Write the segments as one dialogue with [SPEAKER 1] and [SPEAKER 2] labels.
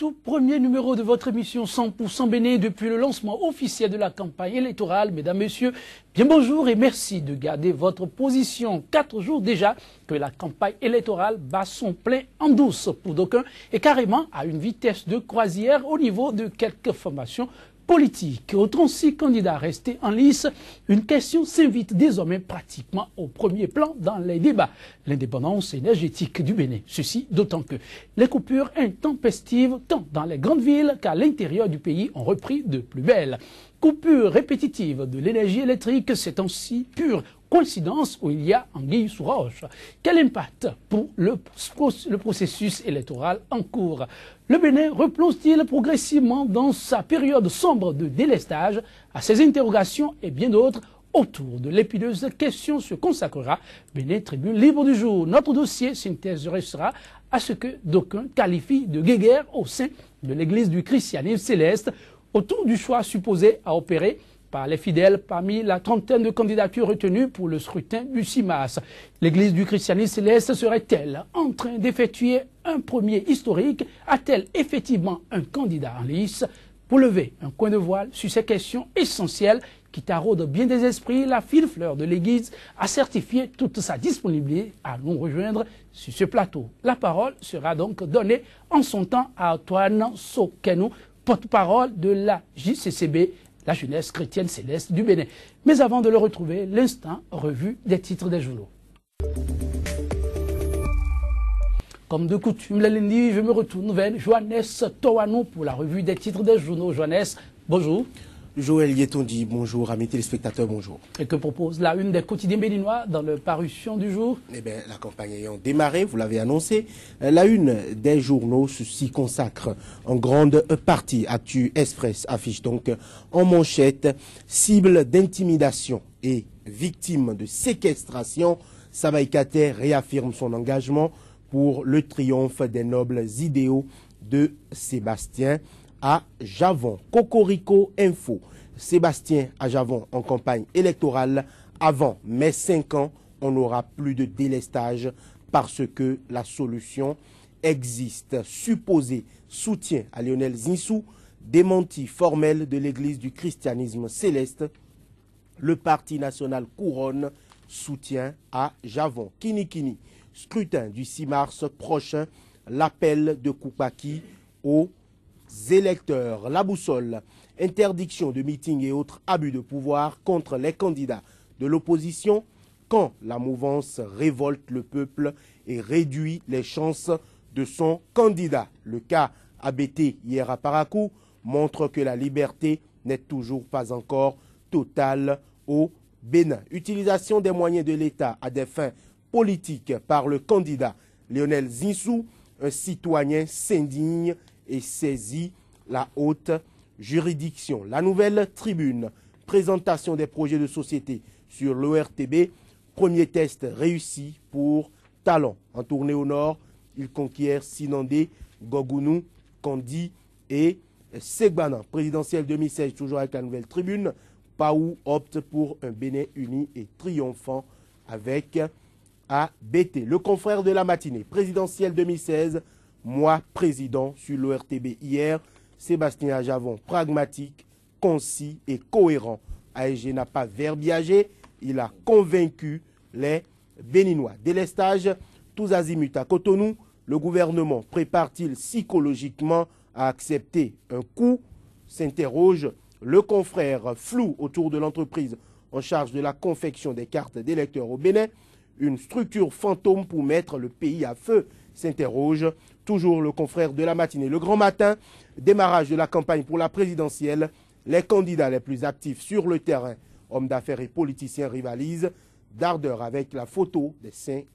[SPEAKER 1] tout premier numéro de votre émission 100% Bénin depuis le lancement officiel de la campagne électorale. Mesdames, Messieurs, bien bonjour et merci de garder votre position. 4 jours déjà que la campagne électorale bat son plein en douce pour d'aucuns et carrément à une vitesse de croisière au niveau de quelques formations politique. Aux 36 candidats restés en lice, une question s'invite désormais pratiquement au premier plan dans les débats. L'indépendance énergétique du Bénin. Ceci d'autant que les coupures intempestives, tant dans les grandes villes qu'à l'intérieur du pays, ont repris de plus belle. Coupure répétitive de l'énergie électrique, c'est aussi pure coïncidence où il y a anguille sous roche. Quel impact pour le processus électoral en cours? Le Bénin replonge-t-il progressivement dans sa période sombre de délestage? À ces interrogations et bien d'autres, autour de l'épineuse question se consacrera Bénin Tribune Libre du Jour. Notre dossier s'intéressera à ce que d'aucuns qualifient de guéguerre au sein de l'Église du christianisme céleste, autour du choix supposé à opérer par les fidèles parmi la trentaine de candidatures retenues pour le scrutin du 6 mars. L'Église du christianisme céleste serait-elle en train d'effectuer un premier historique? A-t-elle effectivement un candidat en lice? Pour lever un coin de voile sur ces questions essentielles qui taraudent bien des esprits, la fine fleur de l'Église a certifié toute sa disponibilité à nous rejoindre sur ce plateau. La parole sera donc donnée en son temps à Antoine Sokenou, porte-parole de la JCCB, la jeunesse chrétienne céleste du Bénin. Mais avant de le retrouver, l'instant revue des titres des journaux. Comme de coutume, le lundi, je me retourne vers Johannes Towanou pour la revue des titres des journaux. Johannes, bonjour.
[SPEAKER 2] Joël Yetondi, bonjour. Amis téléspectateurs, bonjour.
[SPEAKER 1] Et que propose la une des quotidiens béninois dans le parution du jour?
[SPEAKER 2] Eh bien, la campagne ayant démarré, vous l'avez annoncé, la une des journaux s'y consacre en grande partie. Actu Express affiche donc en manchette cible d'intimidation et victime de séquestration. Savaï Kate réaffirme son engagement pour le triomphe des nobles idéaux de Sébastien à Javon. Cocorico Info. Sébastien à Javon en campagne électorale. Avant mai 5 ans, on n'aura plus de délestage parce que la solution existe. Supposé soutien à Lionel Zinsou, démenti formel de l'Église du christianisme céleste. Le Parti national couronne soutien à Javon. Kini, scrutin du 6 mars prochain, l'appel de Koupaki aux électeurs. La boussole, interdiction de meetings et autres abus de pouvoir contre les candidats de l'opposition quand la mouvance révolte le peuple et réduit les chances de son candidat. Le cas ABT hier à Parakou montre que la liberté n'est toujours pas encore totale au Bénin. Utilisation des moyens de l'État à des fins politiques par le candidat Lionel Zinsou, un citoyen s'indigne et saisit la haute juridiction. La nouvelle tribune, présentation des projets de société sur l'ORTB, premier test réussi pour Talon. En tournée au nord, il conquiert Sinandé, Gogounou, Kandi et Segbana. Présidentielle 2016, toujours avec la nouvelle tribune, Paou opte pour un Bénin uni et triomphant avec ABT. Le confrère de la matinée, présidentielle 2016, moi, président sur l'ORTB hier, Sébastien Ajavon, pragmatique, concis et cohérent. AEG n'a pas verbiagé, il a convaincu les Béninois. Délestage, tous azimuts à Cotonou, le gouvernement prépare-t-il psychologiquement à accepter un coup? S'interroge le confrère. Flou autour de l'entreprise en charge de la confection des cartes d'électeurs au Bénin. Une structure fantôme pour mettre le pays à feu, s'interroge toujours le confrère de la matinée. Le grand matin, démarrage de la campagne pour la présidentielle. Les candidats les plus actifs sur le terrain, hommes d'affaires et politiciens, rivalisent d'ardeur avec la photo des 5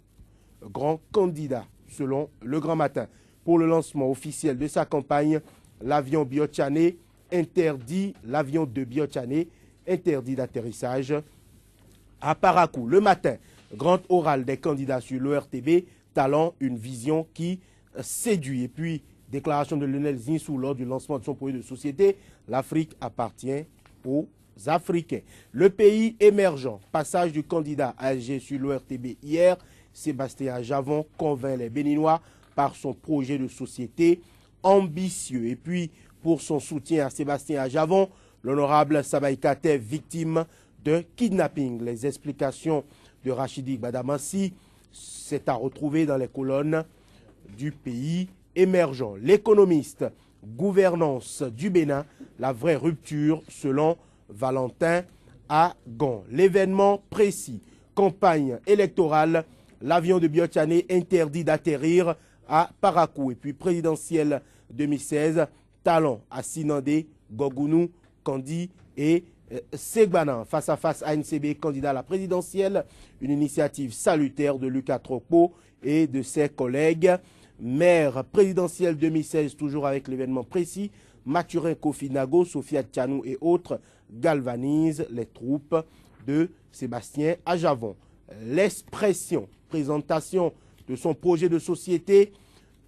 [SPEAKER 2] grands candidats, selon le grand matin. Pour le lancement officiel de sa campagne, l'avion Biotchané interdit, l'avion de Biotchané interdit d'atterrissage à Parakou. Le matin, grand oral des candidats sur l'ORTB, Talent, une vision qui séduit. Et puis, déclaration de Lionel Zinsou lors du lancement de son projet de société, l'Afrique appartient aux Africains. Le pays émergent, passage du candidat ASG sur l'ORTB hier, Sébastien Javon convainc les Béninois par son projet de société ambitieux. Et puis, pour son soutien à Sébastien Adjavon, l'honorable Sabaï Kate, victime de kidnapping. Les explications de Rachidi Badamassi, c'est à retrouver dans les colonnes du pays émergent. L'économiste, gouvernance du Bénin, la vraie rupture selon Valentin Agon. L'événement précis, campagne électorale, l'avion de Biotiané interdit d'atterrir à Parakou. Et puis présidentielle 2016, talent à Sinandé, Gogounou, Kandi et Segbana. Face à face ANCB, candidat à la présidentielle, une initiative salutaire de Lucas Trokpo et de ses collègues. Maire présidentielle 2016, toujours avec l'événement précis, Mathurin Kofi Nago, Sophia Tchanou et autres galvanisent les troupes de Sébastien Adjavon. L'expression, présentation de son projet de société,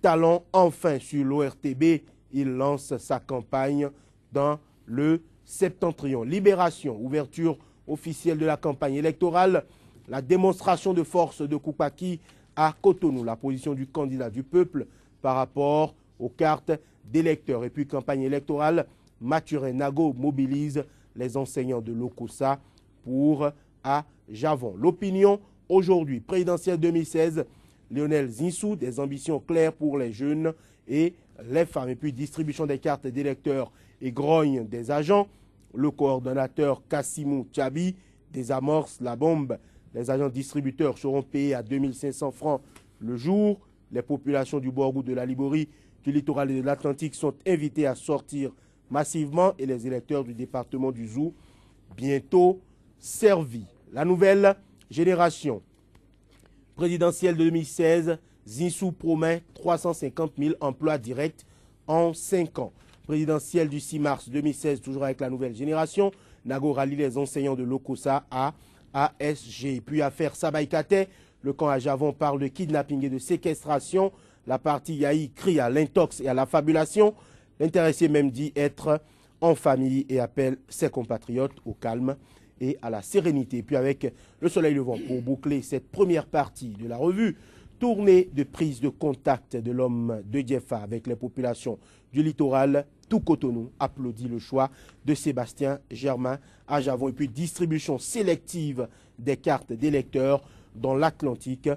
[SPEAKER 2] talent enfin sur l'ORTB, il lance sa campagne dans le Septentrion. Libération, ouverture officielle de la campagne électorale, la démonstration de force de Koupaki à Cotonou, la position du candidat du peuple par rapport aux cartes d'électeurs. Et puis campagne électorale, Mathurin Nago mobilise les enseignants de l'Okosa pour Adjavon. L'opinion aujourd'hui, présidentielle 2016, Lionel Zinsou, des ambitions claires pour les jeunes et les femmes. Et puis distribution des cartes d'électeurs et grogne des agents. Le coordonnateur Kassimou Tchabi désamorce la bombe. Les agents distributeurs seront payés à 2500 francs le jour. Les populations du Borgou, de la Liborie, du littoral et de l'Atlantique sont invitées à sortir massivement et les électeurs du département du Zou bientôt servis. La nouvelle génération présidentielle de 2016, Zinsou promet 350 000 emplois directs en 5 ans. Présidentielle du 6 mars 2016, toujours avec la nouvelle génération, Nago rallie les enseignants de l'Okosa à ASG. Puis affaire Sabaï Kate, le camp Adjavon parle de kidnapping et de séquestration. La partie Yahi crie à l'intox et à la fabulation. L'intéressé même dit être en famille et appelle ses compatriotes au calme et à la sérénité. Puis avec le soleil levant pour boucler cette première partie de la revue, tournée de prise de contact de l'homme de Diefa avec les populations du littoral, tout Cotonou applaudit le choix de Sébastien Germain Adjavon. Et puis distribution sélective des cartes d'électeurs dans l'Atlantique.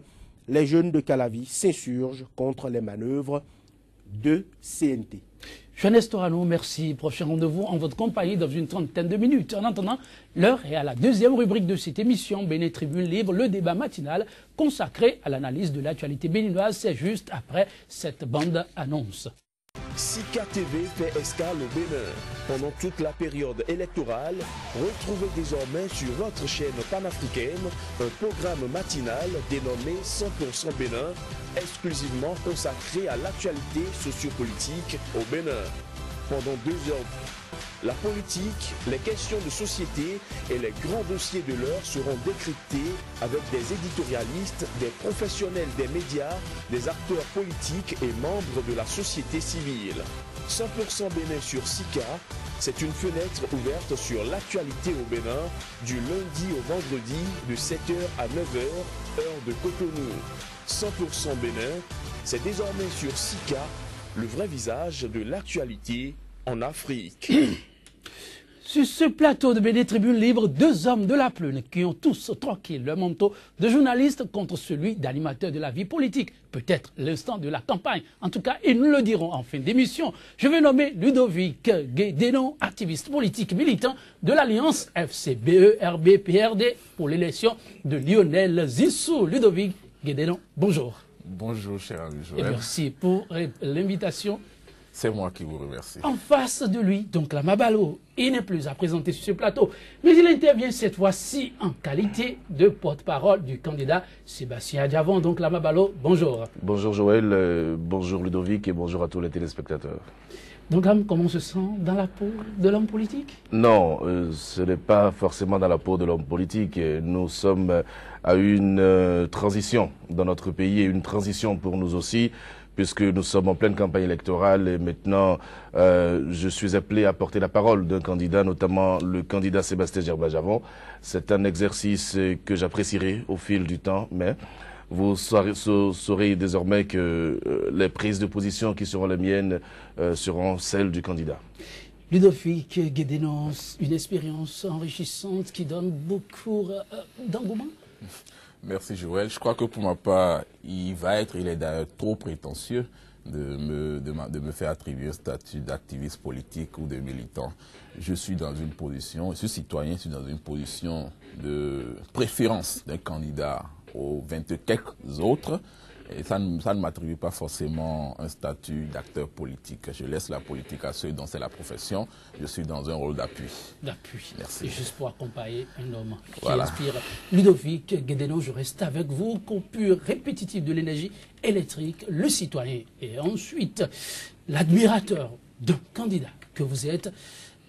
[SPEAKER 2] Les jeunes de Calavi s'insurgent contre les manœuvres de CNT.
[SPEAKER 1] Jeunesse Torano, merci. Prochain rendez-vous en votre compagnie dans une trentaine de minutes. En attendant, l'heure est à la deuxième rubrique de cette émission, Bénin Tribune Libre, le débat matinal consacré à l'analyse de l'actualité béninoise. C'est juste après cette bande annonce.
[SPEAKER 3] Sika TV fait escale au Bénin. Pendant toute la période électorale, retrouvez désormais sur votre chaîne panafricaine un programme matinal dénommé 100% Bénin, exclusivement consacré à l'actualité sociopolitique au Bénin. Pendant 2 heures, la politique, les questions de société et les grands dossiers de l'heure seront décryptés avec des éditorialistes, des professionnels des médias, des acteurs politiques et membres de la société civile. 100% Bénin sur Sika, c'est une fenêtre ouverte sur l'actualité au Bénin du lundi au vendredi de 7h à 9h, heure de Cotonou. 100% Bénin, c'est désormais sur Sika, le vrai visage de l'actualité en Afrique.
[SPEAKER 1] Sur ce plateau de Bénin Tribune Libre, 2 hommes de la plume qui ont tous troqué leur manteau de journaliste contre celui d'animateur de la vie politique. Peut-être l'instant de la campagne. En tout cas, ils nous le diront en fin d'émission. Je vais nommer Ludovic Guédénon, activiste politique militant de l'Alliance FCBE-RB-PRD pour l'élection de Lionel Zinsou. Ludovic Guédénon, bonjour.
[SPEAKER 4] Bonjour, cher ami Joël.
[SPEAKER 1] Et merci pour l'invitation.
[SPEAKER 4] C'est moi qui vous remercie.
[SPEAKER 1] En face de lui, donc la Mabalo, il n'est plus à présenter sur ce plateau, mais il intervient cette fois-ci en qualité de porte-parole du candidat Sébastien Adjavon. Donc la Mabalo, bonjour.
[SPEAKER 5] Bonjour Joël, bonjour Ludovic et bonjour à tous les téléspectateurs.
[SPEAKER 1] Donc comment on se sent dans la peau de l'homme politique?
[SPEAKER 5] Non, ce n'est pas forcément dans la peau de l'homme politique. Nous sommes à une transition dans notre pays et une transition pour nous aussi, puisque nous sommes en pleine campagne électorale et maintenant je suis appelé à porter la parole d'un candidat, notamment le candidat Sébastien Germain Adjavon. C'est un exercice que j'apprécierai au fil du temps, mais vous saurez désormais que les prises de position qui seront les miennes seront celles du candidat.
[SPEAKER 1] Ludovic Guédénon, une expérience enrichissante qui donne beaucoup d'engouement.
[SPEAKER 4] Merci Joël. Je crois que pour ma part, il est d'ailleurs trop prétentieux de me faire attribuer un statut d'activiste politique ou de militant. Je suis dans une position, je suis citoyen, je suis dans une position de préférence d'un candidat aux 20 quelques autres. Et ça ne m'attribue pas forcément un statut d'acteur politique. Je laisse la politique à ceux dont c'est la profession. Je suis dans un rôle d'appui.
[SPEAKER 1] D'appui.
[SPEAKER 4] Merci.
[SPEAKER 1] Et juste pour accompagner un homme qui
[SPEAKER 4] Voilà.
[SPEAKER 1] inspire. Ludovic Guédénon, je reste avec vous. Coupure répétitive de l'énergie électrique, le citoyen. Et ensuite, l'admirateur d'un candidat que vous êtes,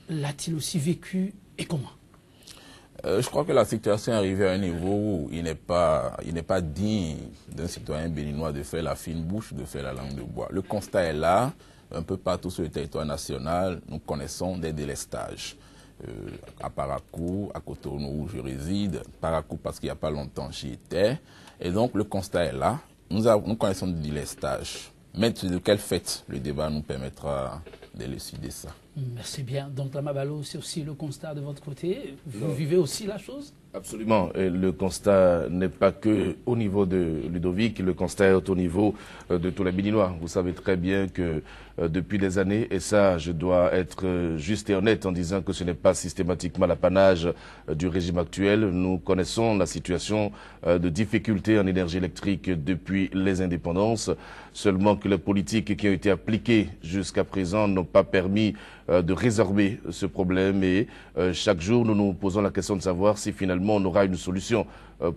[SPEAKER 1] l'a-t-il aussi vécu et comment?
[SPEAKER 4] Je crois que la situation est arrivée à un niveau où il n'est pas digne d'un citoyen béninois de faire la fine bouche, de faire la langue de bois. Le constat est là, un peu partout sur le territoire national, nous connaissons des délestages. À Parakou, à Cotonou où je réside, Parakou parce qu'il n'y a pas longtemps j'y étais, et donc le constat est là, nous connaissons des délestages. Mais de quel fait le débat nous permettra d'élucider ça.
[SPEAKER 1] Merci bien. Donc, Lama Balo, c'est aussi le constat de votre côté. Vous vivez aussi la chose?
[SPEAKER 5] Absolument. Et le constat n'est pas que au niveau de Ludovic, le constat est au niveau de tous les Béninois. Vous savez très bien que depuis des années, et ça, je dois être juste et honnête en disant que ce n'est pas systématiquement l'apanage du régime actuel. Nous connaissons la situation de difficulté en énergie électrique depuis les indépendances. Seulement que les politiques qui ont été appliquées jusqu'à présent n'ont pas permis de résorber ce problème. Et chaque jour, nous nous posons la question de savoir si finalement on aura une solution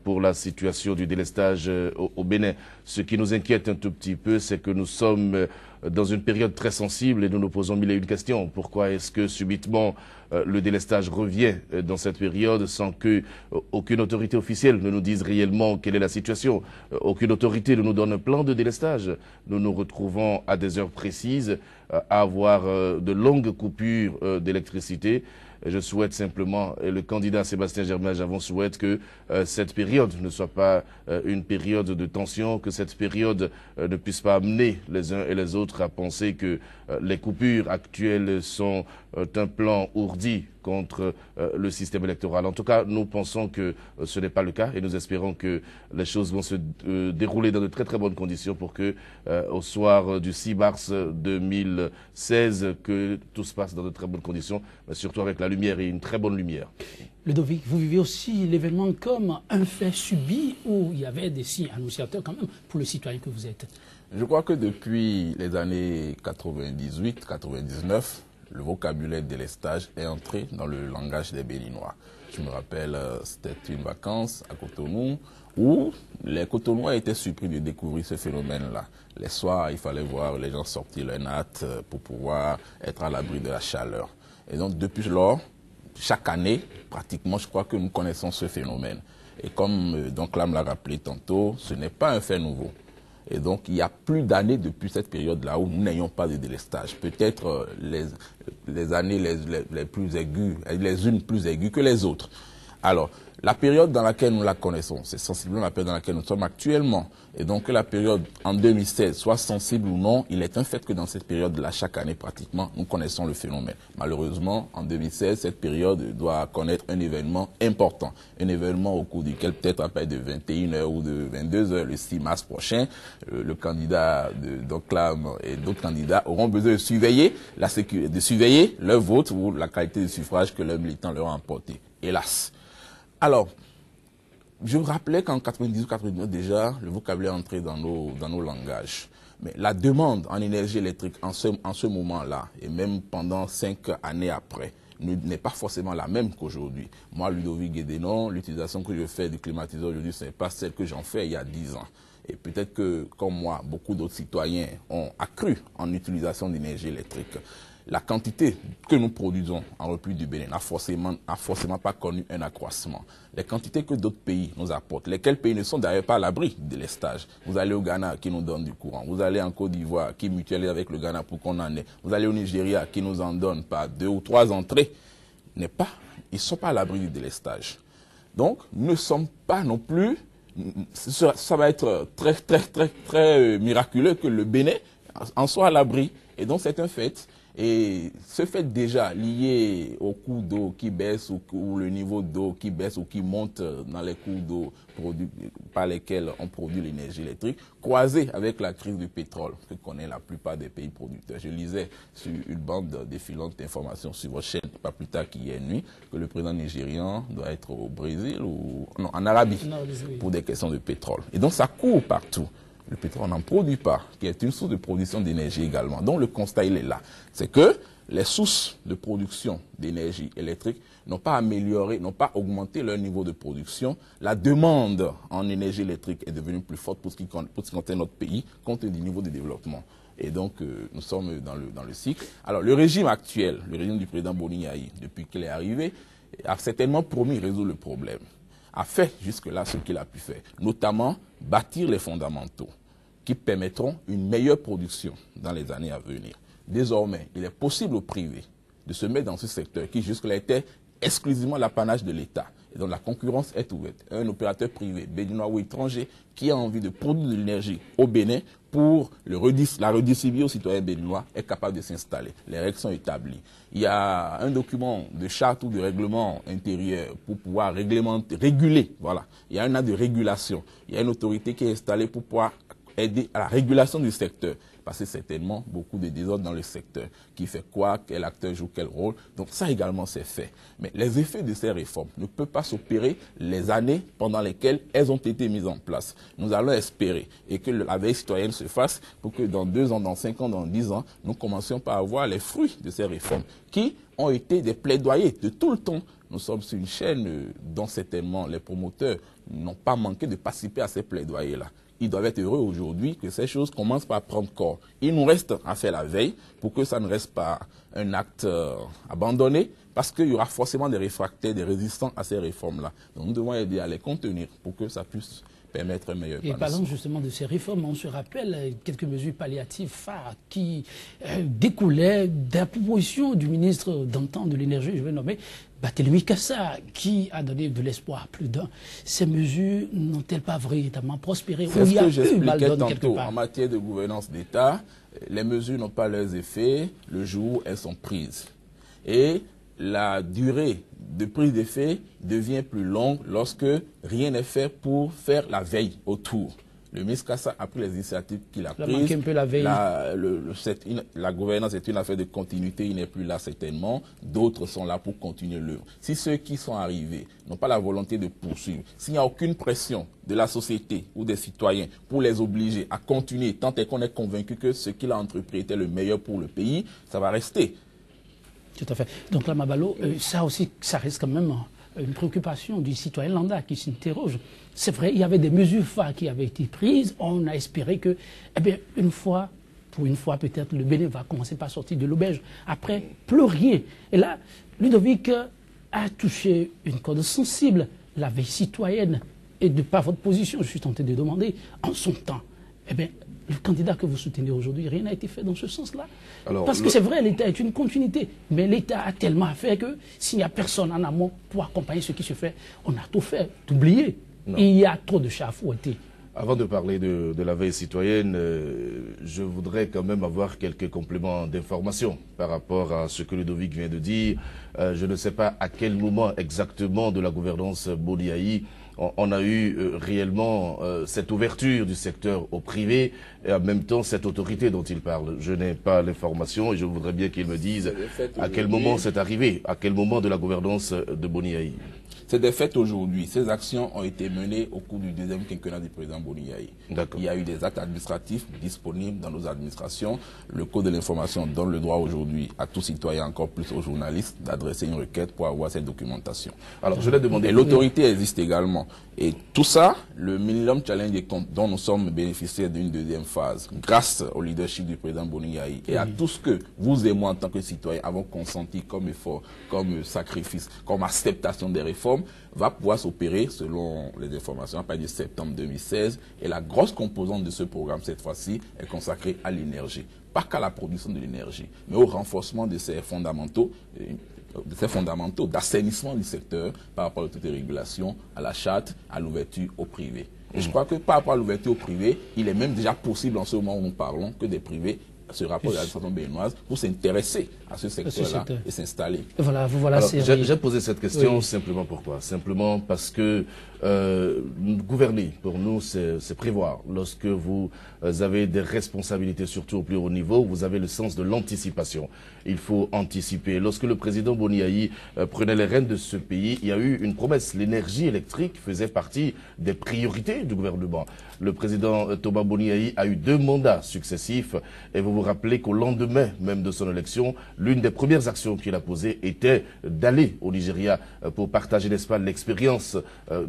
[SPEAKER 5] pour la situation du délestage au Bénin. Ce qui nous inquiète un tout petit peu, c'est que nous sommes dans une période très sensible et nous nous posons mille et une questions. Pourquoi est-ce que subitement le délestage revient dans cette période sans que aucune autorité officielle ne nous dise réellement quelle est la situation? Aucune autorité ne nous donne un plan de délestage. Nous nous retrouvons à des heures précises à avoir de longues coupures d'électricité. Je souhaite simplement, et le candidat Sébastien Germain-Javon souhaite que cette période ne soit pas une période de tension, que cette période ne puisse pas amener les uns et les autres à penser que les coupures actuelles sont un plan ourdi contre le système électoral. En tout cas, nous pensons que ce n'est pas le cas et nous espérons que les choses vont se dérouler dans de très très bonnes conditions pour que au soir du 6 mars 2016, que tout se passe dans de très bonnes conditions, mais surtout avec la lumière et une très bonne lumière.
[SPEAKER 1] Ludovic, vous vivez aussi l'événement comme un fait subi où il y avait des signes annonciateurs quand même pour le citoyen que vous êtes.
[SPEAKER 4] Je crois que depuis les années 98-99, le vocabulaire délestage est entré dans le langage des Béninois. Je me rappelle, c'était une vacance à Cotonou où les Cotonouais étaient surpris de découvrir ce phénomène-là. Les soirs, il fallait voir les gens sortir leurs nattes pour pouvoir être à l'abri de la chaleur. Et donc, depuis lors, chaque année, pratiquement, je crois que nous connaissons ce phénomène. Et comme donc là me l'a rappelé tantôt, ce n'est pas un fait nouveau. Et donc, il y a plus d'années depuis cette période-là où nous n'ayons pas de délestage. Peut-être les années les plus aiguës, les unes plus aiguës que les autres. Alors, la période dans laquelle nous la connaissons, c'est sensiblement la période dans laquelle nous sommes actuellement. Et donc, que la période en 2016 soit sensible ou non, il est un fait que dans cette période-là, chaque année pratiquement, nous connaissons le phénomène. Malheureusement, en 2016, cette période doit connaître un événement important. Un événement au cours duquel, peut-être à partir de 21h ou de 22h, le 6 mars prochain, le candidat d'Oclam et d'autres candidats auront besoin de surveiller la sécurité, de surveiller leur vote ou la qualité de suffrage que leurs militants leur ont apporté. Hélas. Alors, je me rappelais qu'en 98-99 déjà, le vocabulaire entrait dans nos langages. Mais la demande en énergie électrique en ce moment-là, et même pendant 5 années après, n'est pas forcément la même qu'aujourd'hui. Moi, Ludovic Guédénon, l'utilisation que je fais du climatiseur aujourd'hui, ce n'est pas celle que j'en fais il y a 10 ans. Et peut-être que, comme moi, beaucoup d'autres citoyens ont accru en utilisation d'énergie électrique. La quantité que nous produisons en repli du Bénin n'a forcément pas connu un accroissement. Les quantités que d'autres pays nous apportent, lesquels pays ne sont d'ailleurs pas à l'abri de délestage. Vous allez au Ghana qui nous donne du courant. Vous allez en Côte d'Ivoire qui mutualise avec le Ghana pour qu'on en ait. Vous allez au Nigeria qui nous en donne par 2 ou 3 entrées. Ils ne sont pas à l'abri du délestage. Donc, nous ne sommes pas non plus ça va être très miraculeux que le Bénin en soit à l'abri. Et donc c'est un fait. Et ce fait déjà lié au coût d'eau qui baisse ou le niveau d'eau qui baisse ou qui monte dans les coûts d'eau par lesquels on produit l'énergie électrique, croisé avec la crise du pétrole que connaît la plupart des pays producteurs. Je lisais sur une bande défilante d'informations sur votre chaîne, pas plus tard qu'hier nuit, que le président nigérian doit être au Brésil ou non, en Arabie pour des questions de pétrole. Et donc ça court partout. Le pétrole n'en produit pas, qui est une source de production d'énergie également. Donc le constat, il est là. C'est que les sources de production d'énergie électrique n'ont pas amélioré, n'ont pas augmenté leur niveau de production. La demande en énergie électrique est devenue plus forte pour ce qui concerne notre pays, compte tenu du niveau de développement. Et donc, nous sommes dans le cycle. Alors, le régime actuel, le régime du président Boni Yayi, depuis qu'il est arrivé, a certainement promis de résoudre le problème. A fait jusque-là ce qu'il a pu faire, notamment bâtir les fondamentaux qui permettront une meilleure production dans les années à venir. Désormais, il est possible au privé de se mettre dans ce secteur qui jusque-là était exclusivement l'apanage de l'État. Et donc la concurrence est ouverte. Un opérateur privé, béninois ou étranger, qui a envie de produire de l'énergie au Bénin pour la redistribuer aux citoyens béninois est capable de s'installer. Les règles sont établies. Il y a un document de charte ou de règlement intérieur pour pouvoir réguler. Voilà. Il y a un acte de régulation. Il y a une autorité qui est installée pour pouvoir aider à la régulation du secteur. Parce que certainement beaucoup de désordre dans le secteur. Qui fait quoi, quel acteur joue quel rôle. Donc ça également c'est fait. Mais les effets de ces réformes ne peuvent pas s'opérer les années pendant lesquelles elles ont été mises en place. Nous allons espérer et que la veille citoyenne se fasse pour que dans 2 ans, dans 5 ans, dans 10 ans, nous commencions par avoir les fruits de ces réformes qui ont été des plaidoyers de tout le temps. Nous sommes sur une chaîne dont certainement les promoteurs n'ont pas manqué de participer à ces plaidoyers-là. Ils doivent être heureux aujourd'hui que ces choses commencent par prendre corps. Il nous reste à faire la veille pour que ça ne reste pas un acte abandonné, parce qu'il y aura forcément des réfractaires, des résistants à ces réformes-là. Donc nous devons aider à les contenir pour que ça puisse permettre un meilleur
[SPEAKER 1] épanouissement. Et parlant justement de ces réformes, on se rappelle quelques mesures palliatives phares qui découlaient de la proposition du ministre d'antan de l'énergie, je vais nommer Barthélémy Cassa, qui a donné de l'espoir à plus d'un. Ces mesures n'ont-elles pas véritablement prospéré?
[SPEAKER 4] C'est ce que j'expliquais tantôt. En matière de gouvernance d'État, les mesures n'ont pas leurs effets le jour où elles sont prises. Et la durée de prise d'effet devient plus longue lorsque rien n'est fait pour faire la veille autour. Le ministre Cassa a pris les initiatives qu'il a prises.
[SPEAKER 1] Un peu la veille.
[SPEAKER 4] La gouvernance est une affaire de continuité, il n'est plus là certainement. D'autres sont là pour continuer l'œuvre. Si ceux qui sont arrivés n'ont pas la volonté de poursuivre, s'il n'y a aucune pression de la société ou des citoyens pour les obliger à continuer, tant est qu'on est convaincu que ce qu'il a entrepris était le meilleur pour le pays, ça va rester.
[SPEAKER 1] Tout à fait. Donc là, Mabalo, ça aussi, ça reste quand même une préoccupation du citoyen lambda qui s'interroge. C'est vrai, il y avait des mesures phares qui avaient été prises. On a espéré que, eh bien, pour une fois peut-être, le Bénin va commencer par sortir de l'auberge. Après, plus rien. Et là, Ludovic a touché une corde sensible, la veille citoyenne. Et de par votre position, je suis tenté de demander, en son temps, eh bien, le candidat que vous soutenez aujourd'hui, rien n'a été fait dans ce sens-là. Parce que c'est vrai, l'État est une continuité, mais l'État a tellement à faire que s'il n'y a personne en amont pour accompagner ce qui se fait, on a tout fait, d'oublier. Il y a trop de chats à fouetter.
[SPEAKER 5] Avant de parler de la veille citoyenne, je voudrais quand même avoir quelques compléments d'information par rapport à ce que Ludovic vient de dire. Je ne sais pas à quel moment exactement de la gouvernance Boni Yayi on a eu réellement cette ouverture du secteur au privé et en même temps cette autorité dont il parle. Je n'ai pas l'information et je voudrais bien qu'il me dise à quel moment c'est arrivé, à quel moment de la gouvernance de Boni Yayi.
[SPEAKER 4] C'est des faits aujourd'hui. Ces actions ont été menées au cours du 2e quinquennat du président Boni Yayi. Il y a eu des actes administratifs disponibles dans nos administrations. Le Code de l'information donne le droit aujourd'hui à tout citoyen, encore plus aux journalistes, d'adresser une requête pour avoir cette documentation. Alors, je l'ai demandé. Et l'autorité existe également. Et tout ça, le Millennium Challenge dont nous sommes bénéficiaires d'une 2e phase, grâce au leadership du président Boni Yayi et à tout ce que vous et moi, en tant que citoyens, avons consenti comme effort, comme sacrifice, comme acceptation des réformes, va pouvoir s'opérer, selon les informations, à partir de septembre 2016. Et la grosse composante de ce programme, cette fois-ci, est consacrée à l'énergie. Pas qu'à la production de l'énergie, mais au renforcement de ces fondamentaux, d'assainissement du secteur par rapport à toute régulation, à la charte, à l'ouverture au privé. Et je crois que par rapport à l'ouverture au privé, il est même déjà possible en ce moment où nous parlons que des privés se rapprochent de l'administration béninoise pour s'intéresser à ce secteur-là et s'installer.
[SPEAKER 1] Voilà, vous voilà.
[SPEAKER 5] J'ai posé cette question simplement pourquoi? Simplement parce que gouverner, pour nous, c'est prévoir. Lorsque vous avez des responsabilités, surtout au plus haut niveau, vous avez le sens de l'anticipation. Il faut anticiper. Lorsque le président Boni Yayi prenait les rênes de ce pays, il y a eu une promesse. L'énergie électrique faisait partie des priorités du gouvernement. Le président Thomas Boni Yayi a eu 2 mandats successifs et vous vous rappelez qu'au lendemain même de son élection, l'une des premières actions qu'il a posées était d'aller au Nigeria pour partager, n'est-ce pas, l'expérience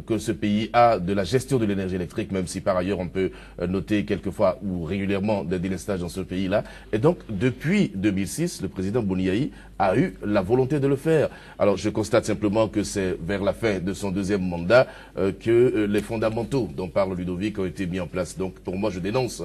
[SPEAKER 5] que ce pays a de la gestion de l'énergie électrique, même si par ailleurs on peut noter quelquefois ou régulièrement des délestages dans ce pays-là. Et donc, depuis 2006, le président Boni Yayi a eu la volonté de le faire. Alors, je constate simplement que c'est vers la fin de son 2e mandat que les fondamentaux dont parle Ludovic ont été mis en place. Donc, pour moi, je dénonce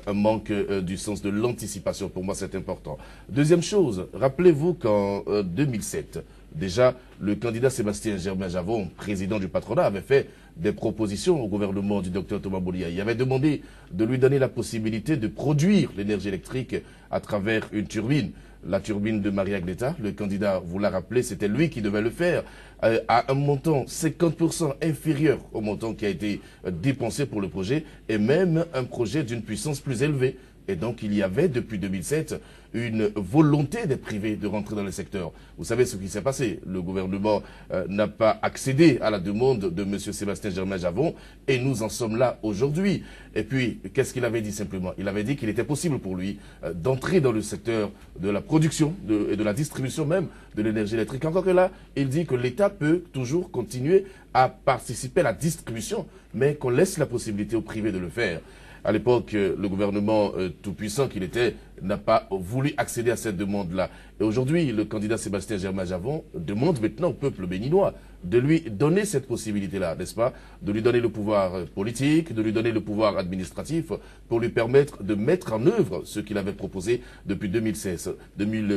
[SPEAKER 5] un manque du sens de l'anticipation. Pour moi, c'est important. Deuxième chose, rappelez-vous qu'en 2007, déjà, le candidat Sébastien Germain-Javon, président du patronat, avait fait des propositions au gouvernement du docteur Thomas Boni Yayi. Il avait demandé de lui donner la possibilité de produire l'énergie électrique à travers une turbine. La turbine de Maria Gleta, le candidat vous l'a rappelé, c'était lui qui devait le faire à un montant 50% inférieur au montant qui a été dépensé pour le projet et même un projet d'une puissance plus élevée. Et donc, il y avait, depuis 2007, une volonté des privés de rentrer dans le secteur. Vous savez ce qui s'est passé. Le gouvernement n'a pas accédé à la demande de M. Sébastien Germain-Javon et nous en sommes là aujourd'hui. Et puis, qu'est-ce qu'il avait dit simplement? Il avait dit qu'il était possible pour lui d'entrer dans le secteur de la production et de la distribution même de l'énergie électrique. Encore que là, il dit que l'État peut toujours continuer à participer à la distribution, mais qu'on laisse la possibilité aux privés de le faire. À l'époque, le gouvernement tout-puissant qu'il était n'a pas voulu accéder à cette demande-là. Et aujourd'hui, le candidat Sébastien Germain-Javon demande maintenant au peuple béninois de lui donner cette possibilité-là, n'est-ce pas? De lui donner le pouvoir politique, de lui donner le pouvoir administratif pour lui permettre de mettre en œuvre ce qu'il avait proposé depuis 2007.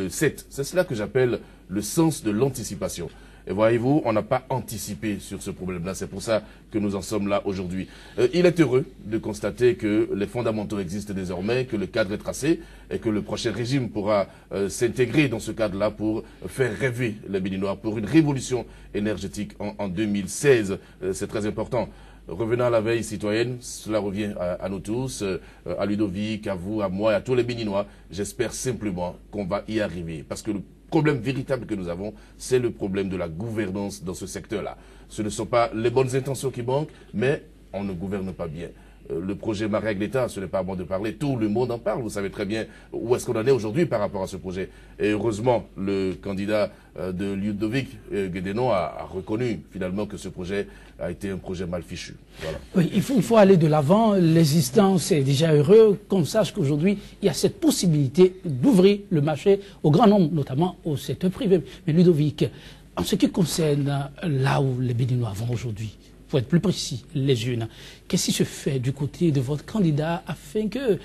[SPEAKER 5] C'est cela que j'appelle le sens de l'anticipation. Et voyez-vous, on n'a pas anticipé sur ce problème-là. C'est pour ça que nous en sommes là aujourd'hui. Il est heureux de constater que les fondamentaux existent désormais, que le cadre est tracé et que le prochain régime pourra s'intégrer dans ce cadre-là pour faire rêver les Béninois pour une révolution énergétique en 2016. C'est très important. Revenant à la veille citoyenne, cela revient à nous tous, à Ludovic, à vous, à moi, à tous les Béninois. J'espère simplement qu'on va y arriver. Parce que le problème véritable que nous avons, c'est le problème de la gouvernance dans ce secteur-là. Ce ne sont pas les bonnes intentions qui manquent, mais on ne gouverne pas bien. Le projet Maria Gleta, ce n'est pas à moi de parler, tout le monde en parle, vous savez très bien où est-ce qu'on en est aujourd'hui par rapport à ce projet. Et heureusement, le candidat de Ludovic Guédénon a reconnu finalement que ce projet a été un projet mal fichu. Voilà. Oui,
[SPEAKER 1] il faut aller de l'avant, l'existant c'est déjà heureux qu'on sache qu'aujourd'hui il y a cette possibilité d'ouvrir le marché au grand nombre, notamment au secteur privé. Mais Ludovic, en ce qui concerne là où les Béninois vont aujourd'hui, pour être plus précis, les unes, qu'est-ce qui se fait du côté de votre candidat afin que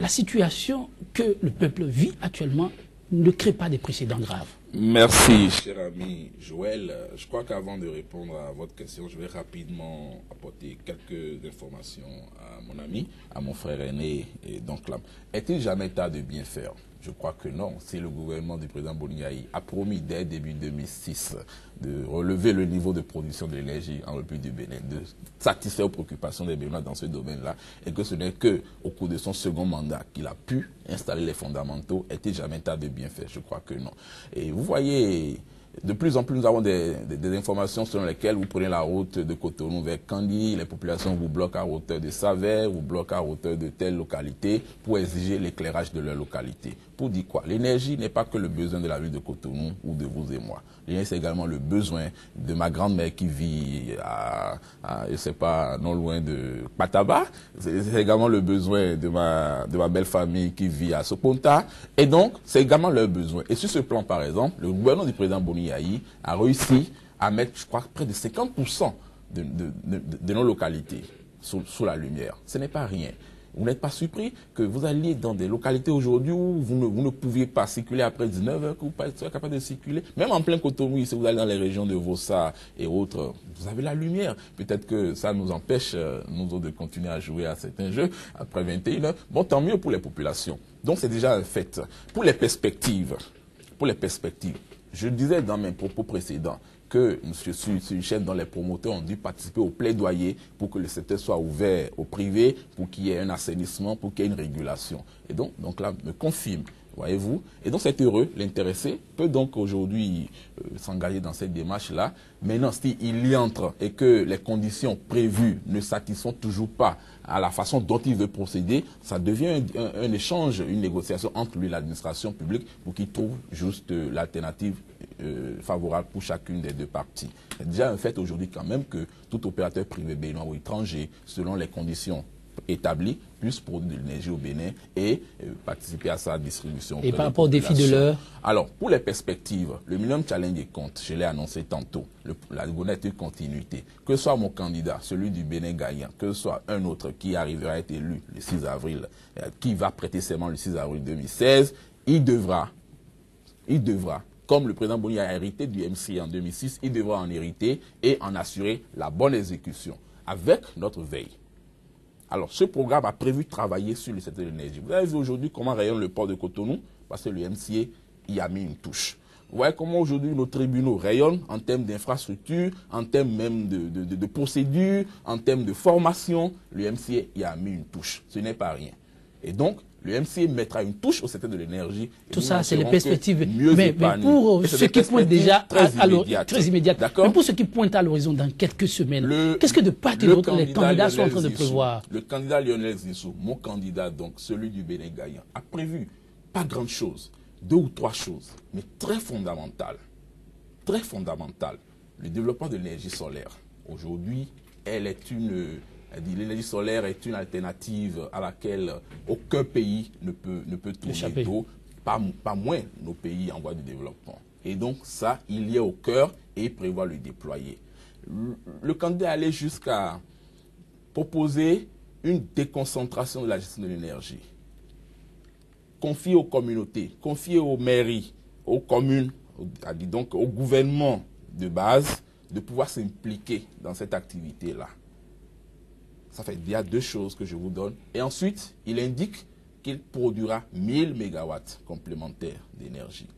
[SPEAKER 1] la situation que le peuple vit actuellement ne crée pas des précédents graves?
[SPEAKER 4] Merci, cher ami Joël. Je crois qu'avant de répondre à votre question, je vais rapidement apporter quelques informations à mon ami, à mon frère aîné. Et donc là, est-il jamais tard de bien faire? Je crois que non. Si le gouvernement du président Boni Yayi a promis dès début 2006 de relever le niveau de production de l'énergie en République du Bénin, de satisfaire aux préoccupations des Béninois dans ce domaine-là, et que ce n'est qu'au cours de son second mandat qu'il a pu installer les fondamentaux, est-il jamais tard de bien faire? Je crois que non. Et vous voyez, de plus en plus, nous avons des informations selon lesquelles vous prenez la route de Cotonou vers Kandy, les populations vous bloquent à hauteur de Savère, vous bloquent à hauteur de telle localité pour exiger l'éclairage de leur localité. Pour dire quoi? L'énergie n'est pas que le besoin de la ville de Cotonou ou de vous et moi. L'énergie, c'est également le besoin de ma grand-mère qui vit je sais pas, non loin de Pataba. C'est également le besoin de ma belle famille qui vit à Soponta. Et donc, c'est également leur besoin. Et sur ce plan, par exemple, le gouvernement du président Boni Yayi a réussi à mettre, je crois, près de 50% de nos localités sous la lumière. Ce n'est pas rien. Vous n'êtes pas surpris que vous alliez dans des localités aujourd'hui où vous ne pouviez pas circuler après 19h, que vous ne soyez capable de circuler. Même en plein Cotonou, si vous allez dans les régions de Vossa et autres, vous avez la lumière. Peut-être que ça nous empêche, nous autres, de continuer à jouer à certains jeux après 21h. Bon, tant mieux pour les populations. Donc c'est déjà un fait. Pour les perspectives, je disais dans mes propos précédents que je suis une chaîne dont les promoteurs ont dû participer au plaidoyer pour que le secteur soit ouvert au privé, pour qu'il y ait un assainissement, pour qu'il y ait une régulation. Et donc là, me confirme, voyez-vous. Et donc c'est heureux, l'intéressé peut donc aujourd'hui s'engager dans cette démarche-là. Maintenant, s'il y entre et que les conditions prévues ne satisfont toujours pas à la façon dont il veut procéder, ça devient un échange, une négociation entre lui et l'administration publique pour qu'il trouve juste l'alternative favorable pour chacune des deux parties. C'est déjà un fait aujourd'hui quand même que tout opérateur privé béninois ou étranger, selon les conditions établies, puisse produire de l'énergie au Bénin et participer à sa distribution.
[SPEAKER 1] Et par rapport au défi de l'heure?
[SPEAKER 4] Alors, pour les perspectives, le Millennium Challenge compte, je l'ai annoncé tantôt, la gouvernance continuité. Que ce soit mon candidat, celui du Bénin gagnant, que ce soit un autre qui arrivera à être élu le 6 avril, qui va prêter serment le 6 avril 2016, il devra, comme le président Boni a hérité du MCA en 2006, il devra en hériter et en assurer la bonne exécution avec notre veille. Alors, ce programme a prévu de travailler sur le secteur de l'énergie. Vous avez vu aujourd'hui comment rayonne le port de Cotonou, parce que le MCA y a mis une touche. Vous voyez comment aujourd'hui nos tribunaux rayonnent en termes d'infrastructure, en termes même de procédures, en termes de formation. Le MCA y a mis une touche. Ce n'est pas rien. Et donc, le MCA mettra une touche au secteur de l'énergie.
[SPEAKER 1] Tout ça, c'est les perspectives. Mais pour ceux qui pointent déjà très immédiates, mais pour ceux qui pointent à l'horizon dans quelques semaines, qu'est-ce que de part et d'autre les candidats sont en train de prévoir?
[SPEAKER 4] Le candidat Lionel Zissou, mon candidat, donc celui du Bénin gagnant, a prévu pas grande chose, 2 ou 3 choses, mais très fondamentales. Très fondamentales. Le développement de l'énergie solaire. Aujourd'hui, l'énergie solaire est une alternative à laquelle aucun pays ne peut tourner dos, pas moins nos pays en voie de développement. Et donc ça, il y est au cœur et il prévoit le déployer. Le candidat allait jusqu'à proposer une déconcentration de la gestion de l'énergie. Confier aux communautés, confier aux mairies, aux communes, donc au gouvernement de base, de pouvoir s'impliquer dans cette activité-là. Ça fait déjà 2 choses que je vous donne. Et ensuite, il indique qu'il produira 1000 mégawatts complémentaires d'énergie.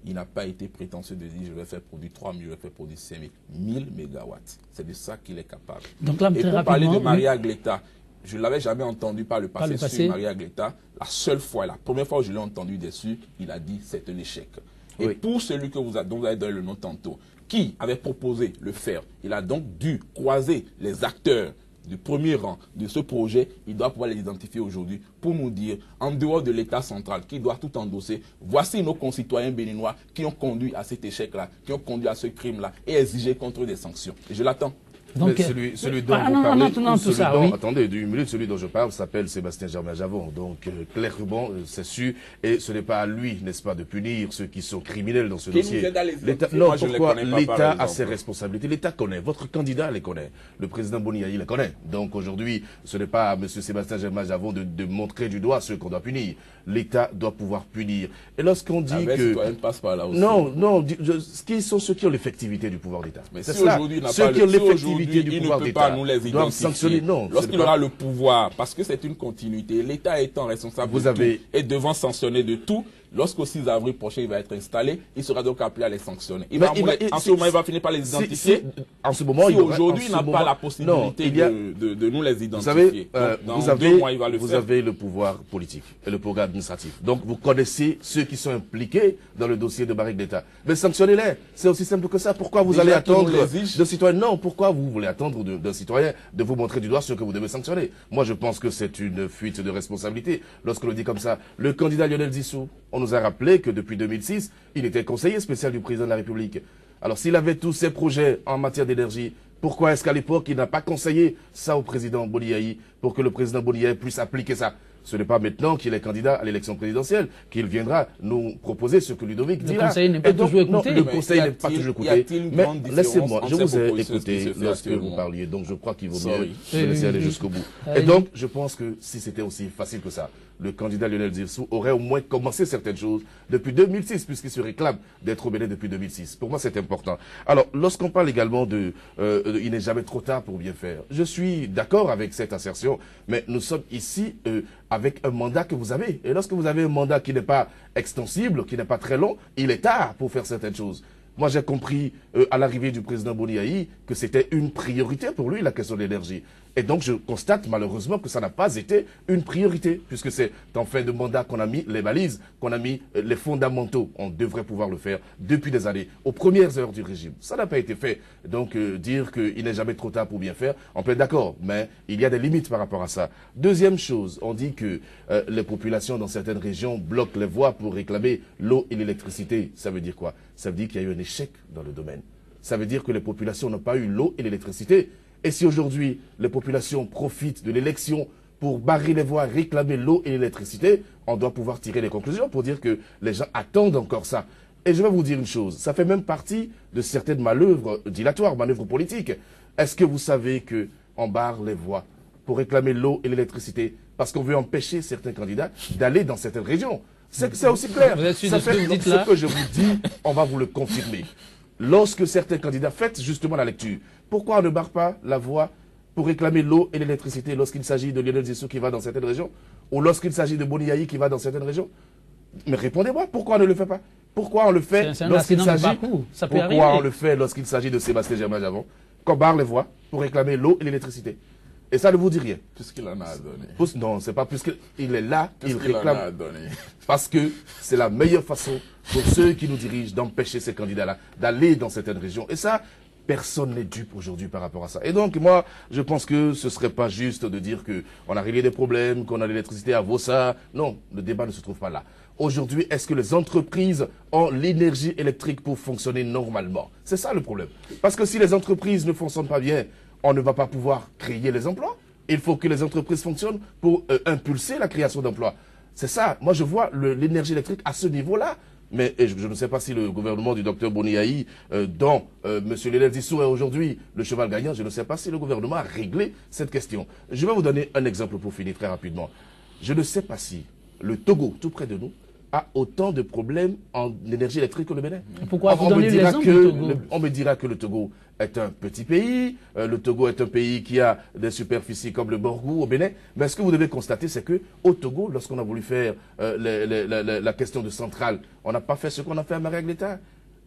[SPEAKER 4] Il n'a pas été prétentieux de dire je vais faire produire 3000, je vais faire produire 5000. 1000 mégawatts. C'est de ça qu'il est capable.
[SPEAKER 1] Donc là,
[SPEAKER 4] et pour parler de Maria Gleta, je ne l'avais jamais entendu par le passé sur Maria Gleta. La seule fois, la première fois où je l'ai entendu dessus, il a dit c'est un échec. Et pour celui dont vous avez donné le nom tantôt, qui avait proposé le faire, il a donc dû croiser les acteurs du premier rang de ce projet, il doit pouvoir les identifier aujourd'hui pour nous dire, en dehors de l'État central qui doit tout endosser, voici nos concitoyens béninois qui ont conduit à cet échec-là, qui ont conduit à ce crime-là et exigé contre eux des sanctions. Et je l'attends.
[SPEAKER 5] Donc, celui dont vous parlez, attendez, d'une minute, celui dont je parle s'appelle Sébastien Germain Javon. Donc, clairement, c'est sûr, et ce n'est pas à lui, n'est-ce pas, de punir ceux qui sont criminels dans ce dossier. Non, pourquoi l'État a ses responsabilités? L'État connaît, votre candidat les connaît, le président Boniaï les connaît. Donc, aujourd'hui, ce n'est pas à M. Sébastien Germain Javon de montrer du doigt ceux qu'on doit punir. L'État doit pouvoir punir. Et lorsqu'on dit que...
[SPEAKER 4] passe par là aussi.
[SPEAKER 5] Non, qui sont ceux qui ont l'effectivité du pouvoir d'État?
[SPEAKER 4] Mais si aujourd'hui il n'a pas l'effectivité du pouvoir d'État,
[SPEAKER 5] il ne peut pas nous les identifier.
[SPEAKER 4] Lorsqu'il aura le pouvoir, parce que c'est une continuité, l'État étant responsable de tout et devant sanctionner de tout, lorsqu'au 6 avril prochain il va être installé, il sera donc appelé à les sanctionner. En ce moment, il va finir par les identifier.
[SPEAKER 5] En ce moment,
[SPEAKER 4] si aujourd'hui il n'a pas la possibilité de nous les identifier.
[SPEAKER 5] Vous avez le pouvoir politique et le pouvoir administratif. Donc vous connaissez ceux qui sont impliqués dans le dossier de Maria Gleta. Mais sanctionnez-les. C'est aussi simple que ça. Pourquoi vous allez attendre d'un citoyen? Non, pourquoi vous voulez attendre d'un citoyen de vous montrer du doigt ce que vous devez sanctionner? Moi, je pense que c'est une fuite de responsabilité. Lorsqu'on le dit comme ça, le candidat Lionel Zissou, on nous a rappelé que depuis 2006, il était conseiller spécial du président de la République. Alors s'il avait tous ses projets en matière d'énergie, pourquoi est-ce qu'à l'époque, il n'a pas conseillé ça au président Boniaï pour que le président Boniaï puisse appliquer ça? Ce n'est pas maintenant qu'il est candidat à l'élection présidentielle qu'il viendra nous proposer ce que Ludovic dit là.
[SPEAKER 1] Le conseil n'est pas toujours écouté.
[SPEAKER 5] Non, le conseil n'est pas toujours écouté. Mais laissez-moi, je vous ai écouté lorsque vous parliez, donc je crois qu'il vaut mieux se laisser aller jusqu'au bout. Et donc, je pense que si c'était aussi facile que ça, le candidat Lionel Zirsou aurait au moins commencé certaines choses depuis 2006, puisqu'il se réclame d'être au Bénin depuis 2006. Pour moi, c'est important. Alors, lorsqu'on parle également il n'est jamais trop tard pour bien faire, je suis d'accord avec cette assertion, mais nous sommes ici avec un mandat que vous avez. Et lorsque vous avez un mandat qui n'est pas extensible, qui n'est pas très long, il est tard pour faire certaines choses. Moi, j'ai compris à l'arrivée du président Boni que c'était une priorité pour lui, la question de l'énergie. Et donc, je constate malheureusement que ça n'a pas été une priorité, puisque c'est en fin de mandat qu'on a mis les balises, qu'on a mis les fondamentaux. On devrait pouvoir le faire depuis des années, aux premières heures du régime. Ça n'a pas été fait. Donc, dire qu'il n'est jamais trop tard pour bien faire, on peut être d'accord, mais il y a des limites par rapport à ça. Deuxième chose, on dit que les populations dans certaines régions bloquent les voies pour réclamer l'eau et l'électricité. Ça veut dire quoi? Ça veut dire qu'il y a eu un échec dans le domaine. Ça veut dire que les populations n'ont pas eu l'eau et l'électricité. Et si aujourd'hui, les populations profitent de l'élection pour barrer les voies, réclamer l'eau et l'électricité, on doit pouvoir tirer les conclusions pour dire que les gens attendent encore ça. Et je vais vous dire une chose, ça fait même partie de certaines manœuvres dilatoires, manœuvres politiques. Est-ce que vous savez qu'on barre les voies pour réclamer l'eau et l'électricité parce qu'on veut empêcher certains candidats d'aller dans certaines régions? C'est aussi clair.
[SPEAKER 1] Vous êtes sûr de ce que vous dites
[SPEAKER 5] là? Ce que je vous dis, on va vous le confirmer. Lorsque certains candidats faites justement la lecture, pourquoi on ne barre pas la voie pour réclamer l'eau et l'électricité lorsqu'il s'agit de Lionel Zirsou qui va dans certaines régions, ou lorsqu'il s'agit de Boni qui va dans certaines régions? Mais répondez-moi, pourquoi on ne le fait pas? Pourquoi on le fait lorsqu'il s'agit de Sébastien Germain-Javon, qu'on barre les voies pour réclamer l'eau et l'électricité? Et ça ne vous dit rien.
[SPEAKER 4] Puisqu'il en a à donner.
[SPEAKER 5] Non, c'est pas puisqu'il est là, il réclame. Parce que c'est la meilleure façon pour ceux qui nous dirigent d'empêcher ces candidats-là d'aller dans certaines régions. Et ça, personne n'est dupe aujourd'hui par rapport à ça. Et donc, moi, je pense que ce ne serait pas juste de dire qu'on a réglé des problèmes, qu'on a l'électricité à Vossa. Non, le débat ne se trouve pas là. Aujourd'hui, est-ce que les entreprises ont l'énergie électrique pour fonctionner normalement? C'est ça le problème. Parce que si les entreprises ne fonctionnent pas bien, on ne va pas pouvoir créer les emplois. Il faut que les entreprises fonctionnent pour impulser la création d'emplois. C'est ça. Moi, je vois l'énergie électrique à ce niveau-là. Mais je ne sais pas si le gouvernement du docteur Boni dont M. Lionel Zirsou est aujourd'hui le cheval gagnant, je ne sais pas si le gouvernement a réglé cette question. Je vais vous donner un exemple pour finir très rapidement. Je ne sais pas si le Togo, tout près de nous, a autant de problèmes en énergie électrique que le Bénin.
[SPEAKER 1] Pourquoi vous donnez l'exemple du Togo?
[SPEAKER 5] On me dira que le Togo est un petit pays, le Togo est un pays qui a des superficies comme le Borgou au Bénin, mais ce que vous devez constater, c'est qu'au Togo, lorsqu'on a voulu faire la question de centrale, on n'a pas fait ce qu'on a fait à Marie-Agneta.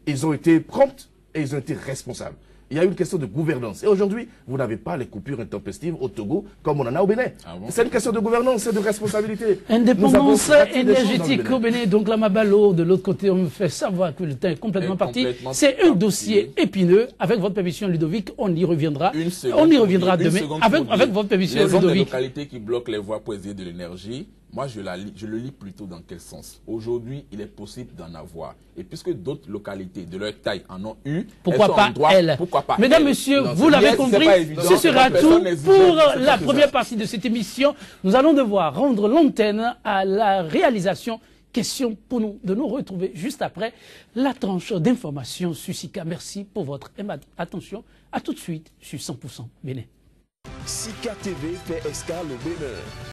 [SPEAKER 5] Ils ont été prompts et ils ont été responsables. Il y a une question de gouvernance. Et aujourd'hui, vous n'avez pas les coupures intempestives au Togo comme on en a au Bénin. Ah bon? C'est une question de gouvernance, c'est de responsabilité.
[SPEAKER 1] Indépendance énergétique au Bénin. Donc la Mabalo, de l'autre côté, on me fait savoir que le temps est complètement parti. C'est un dossier épineux. Avec votre permission, Ludovic, on y reviendra. On y reviendra demain. Avec votre permission, Ludovic.
[SPEAKER 4] Les localités qui bloquent les voies pour essayer de l'énergie, moi, je le lis plutôt dans quel sens? Aujourd'hui, il est possible d'en avoir. Et puisque d'autres localités de leur taille en ont eu,
[SPEAKER 1] pourquoi pas elles?
[SPEAKER 4] Pourquoi pas
[SPEAKER 1] Mesdames, Messieurs, vous l'avez compris, ce sera tout pour la première partie de cette émission. Nous allons devoir rendre l'antenne à la réalisation. Question pour nous de nous retrouver juste après la tranche d'information sur Sika. Merci pour votre attention. À tout de suite sur 100% Bénin.
[SPEAKER 3] Sika TV fait escale au Bénin.